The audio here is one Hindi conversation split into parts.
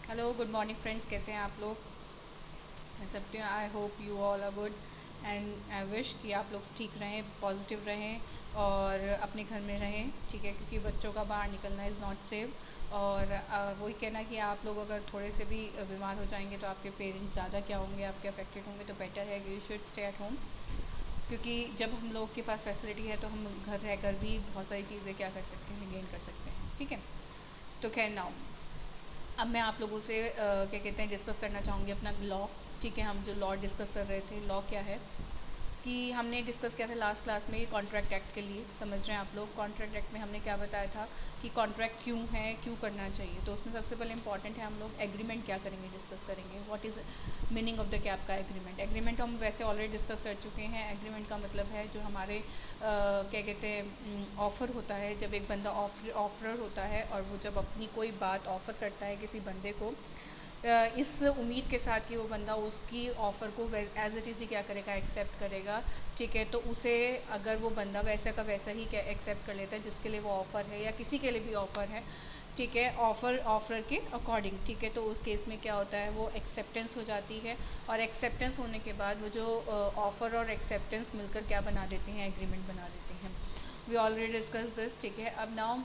Hello, good morning friends. कैसे हैं आप लोग? मैं सब I hope you all are good and I wish कि आप लोग ठीक रहें, पॉजिटिव रहें और अपने घर में रहें, ठीक है, क्योंकि बच्चों का बाहर निकलना इज़ नॉट सेफ। और वही कहना कि आप लोग अगर थोड़े से भी बीमार हो जाएंगे तो आपके पेरेंट्स ज़्यादा क्या होंगे, आपके अफेक्टेड होंगे। तो बेटर है कि you should stay at home, क्योंकि जब हम लोग के पास फैसिलिटी है तो हम घर रहकर भी बहुत सारी चीज़ें क्या कर सकते हैं, गेन कर सकते हैं, ठीक है। तो खैर नाउ अब मैं आप लोगों से क्या कहते हैं डिस्कस करना चाहूँगी अपना लॉ, ठीक है। हम जो लॉ डिस्कस कर रहे थे, लॉ क्या है कि हमने डिस्कस किया था लास्ट क्लास में, ये कॉन्ट्रैक्ट एक्ट के लिए समझ रहे हैं आप लोग। कॉन्ट्रैक्ट एक्ट में हमने क्या बताया था कि कॉन्ट्रैक्ट क्यों है, क्यों करना चाहिए। तो उसमें सबसे पहले इंपॉर्टेंट है हम लोग एग्रीमेंट क्या करेंगे, डिस्कस करेंगे। What is meaning of the cap का एग्रीमेंट। एग्रीमेंट हम वैसे ऑलरेडी डिस्कस कर चुके हैं। एग्रीमेंट का मतलब है जो हमारे क्या कहते हैं ऑफ़र होता है, जब एक बंदा ऑफरर होता है और वो जब अपनी कोई बात ऑफ़र करता है किसी बंदे को, इस उम्मीद के साथ कि वो बंदा उसकी ऑफ़र को एज़ इट इज़ ही क्या करेगा, एक्सेप्ट करेगा, ठीक है। तो उसे अगर वो बंदा वैसा का वैसा ही क्या एक्सेप्ट कर लेता है जिसके लिए वो ऑफ़र है या किसी के लिए भी ऑफ़र है, ठीक है, ऑफ़र के अकॉर्डिंग, ठीक है। तो उस केस में क्या होता है, वो एक्सेप्टेंस हो जाती है और एक्सेप्टेंस होने के बाद वो जो ऑफ़र और एक्सेप्टेंस मिलकर क्या बना देते हैं, एग्रीमेंट बना देते हैं। वी ऑलरेडी डिस्कस दिस, ठीक है। अब नाउ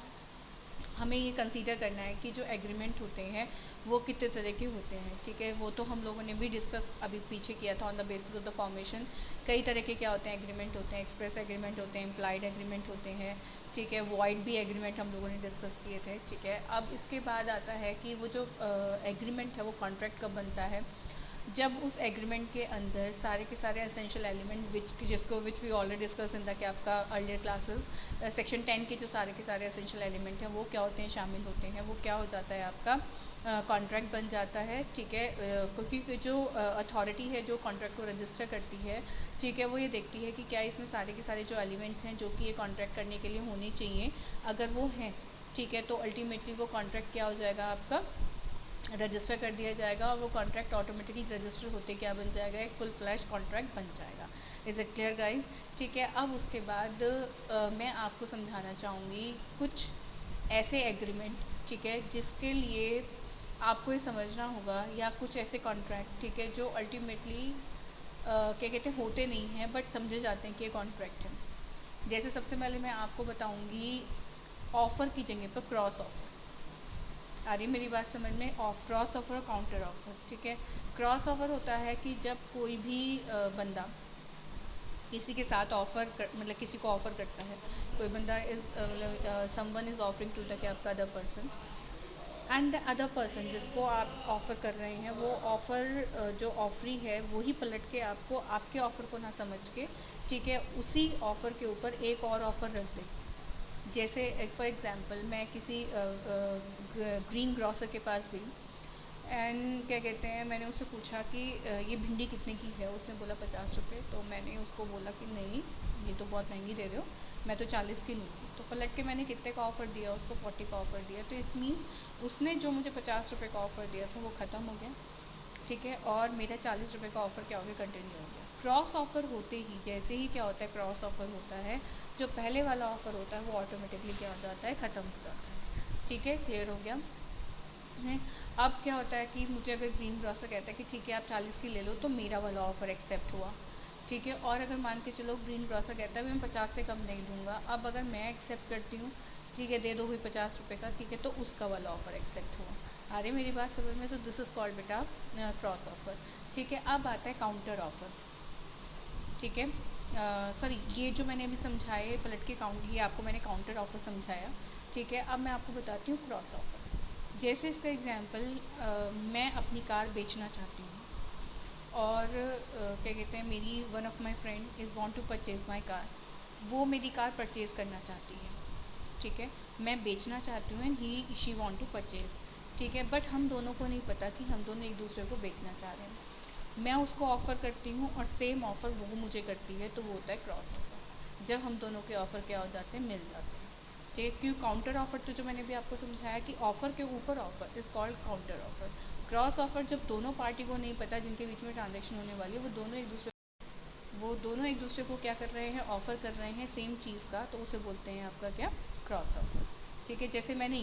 हमें ये कंसीडर करना है कि जो एग्रीमेंट होते हैं वो कितने तरह के होते हैं, ठीक है। वो तो हम लोगों ने भी डिस्कस अभी पीछे किया था on the basis of the formation. कई तरह के क्या होते हैं, एग्रीमेंट होते हैं। एक्सप्रेस एग्रीमेंट होते हैं, इम्प्लाइड एग्रीमेंट होते हैं, ठीक है। वॉइड भी एग्रीमेंट हम लोगों ने डिस्कस किए थे, ठीक है। अब इसके बाद आता है कि वो जो एग्रीमेंट है वो कॉन्ट्रैक्ट कब बनता है, जब उस एग्रीमेंट के अंदर सारे के सारे essential element which we already discuss in the कि आपका अर्लियर क्लासेस सेक्शन 10 के जो सारे के सारे एसेंशियल एलिमेंट हैं वो क्या होते हैं, शामिल होते हैं। वो क्या हो जाता है, आपका कॉन्ट्रैक्ट बन जाता है, ठीक है। क्योंकि जो अथॉरिटी है जो कॉन्ट्रैक्ट को रजिस्टर करती है, ठीक है, वो ये देखती है कि क्या इसमें सारे के सारे जो एलिमेंट्स हैं जो कि ये कॉन्ट्रैक्ट करने के लिए होने चाहिए, अगर वो हैं, ठीक है, तो अल्टीमेटली वो कॉन्ट्रैक्ट क्या हो जाएगा, आपका रजिस्टर कर दिया जाएगा और वो कॉन्ट्रैक्ट ऑटोमेटिकली रजिस्टर होते क्या बन जाएगा, एक फुल फ्लैश कॉन्ट्रैक्ट बन जाएगा। Is it clear guys? ठीक है। अब उसके बाद मैं आपको समझाना चाहूँगी कुछ ऐसे एग्रीमेंट, ठीक है, जिसके लिए आपको ये समझना होगा, या कुछ ऐसे कॉन्ट्रैक्ट, ठीक है, जो अल्टीमेटली क्या कहते हैं होते नहीं हैं बट समझे जाते हैं कि ये कॉन्ट्रैक्ट है। जैसे सबसे पहले मैं आपको बताऊँगी ऑफ़र की जगह पर क्रॉस ऑफ़र। आ रही मेरी बात समझ में? ऑफ क्रॉस ऑफर और काउंटर ऑफर, ठीक है। क्रॉस ऑफर होता है कि जब कोई भी बंदा किसी के साथ मतलब किसी को ऑफ़र करता है, कोई बंदा इज़ मतलब someone is offering to the आपका other person, and the other person जिसको आप ऑफ़र कर रहे हैं वो ऑफ़र जो ऑफरी है वही पलट के आपको आपके ऑफ़र को ना समझ के, ठीक है, उसी ऑफ़र के ऊपर एक और ऑफ़र रख दे। जैसे फॉर एग्ज़ाम्पल मैं किसी ग्रीन ग्रॉसर के पास गई एंड क्या कहते हैं, मैंने उससे पूछा कि ये भिंडी कितने की है। उसने बोला 50 रुपये। तो मैंने उसको बोला कि नहीं, ये तो बहुत महंगी दे रहे हो, मैं तो 40 की लूँगी। तो पलट के मैंने कितने का ऑफ़र दिया उसको, 40 का ऑफ़र दिया। तो इट मीन्स उसने जो मुझे 50 रुपये का ऑफ़र दिया था वो ख़त्म हो गया, ठीक है, और मेरा 40 रुपये का ऑफ़र क्या हो गया, कंटिन्यू हो गया। क्रॉस ऑफ़र होते ही जैसे ही क्या होता है, क्रॉस ऑफ़र होता है, जो पहले वाला ऑफ़र होता है वो ऑटोमेटिकली क्या हो जाता है, ख़त्म हो जाता है, ठीक है। क्लियर हो गया है? अब क्या होता है कि मुझे अगर ग्रीन ग्रॉसर कहता है कि ठीक है आप 40 की ले लो, तो मेरा वाला ऑफ़र एक्सेप्ट हुआ, ठीक है। और अगर मान के चलो ग्रीन ग्रॉसर कहता है मैं 50 से कम नहीं दूंगा, अब अगर मैं एक्सेप्ट करती हूँ, ठीक है, दे दो भाई 50 रुपये का, ठीक है, तो उसका वाला ऑफ़र एक्सेप्ट हुआ। अरे मेरी बात समझ में? तो दिस इज़ कॉल्ड बेटा क्रॉस ऑफ़र, ठीक है। अब आता है काउंटर ऑफ़र, ठीक है। सॉरी, ये जो मैंने अभी समझाए पलट के काउंट, ये आपको मैंने काउंटर ऑफ़र समझाया, ठीक है। अब मैं आपको बताती हूँ क्रॉस ऑफ़र। जैसे इसका एग्ज़ाम्पल, मैं अपनी कार बेचना चाहती हूँ और क्या कहते हैं, मेरी one of my friend is want to purchase my car. वो मेरी कार परचेज़ करना चाहती है, ठीक है। मैं बेचना चाहती हूँ and he she want to purchase, ठीक है। बट हम दोनों को नहीं पता कि हम दोनों एक दूसरे को बेचना चाह रहे हैं। मैं उसको ऑफ़र करती हूँ और सेम ऑफ़र वो मुझे करती है, तो वो होता है क्रॉस ऑफ़र, जब हम दोनों के ऑफ़र क्या हो जाते हैं, मिल जाते हैं, ठीक है। क्यों काउंटर ऑफ़र, तो जो मैंने भी आपको समझाया कि ऑफ़र के ऊपर offer is called counter offer. Cross offer जब दोनों पार्टी को नहीं पता जिनके बीच में ट्रांजेक्शन होने वाली है, वो दोनों एक दूसरे को क्या कर रहे हैं, ऑफ़र कर रहे हैं सेम चीज़ का, तो उसे बोलते हैं आपका क्या, क्रॉस ऑफ़र, ठीक है। जैसे मैंने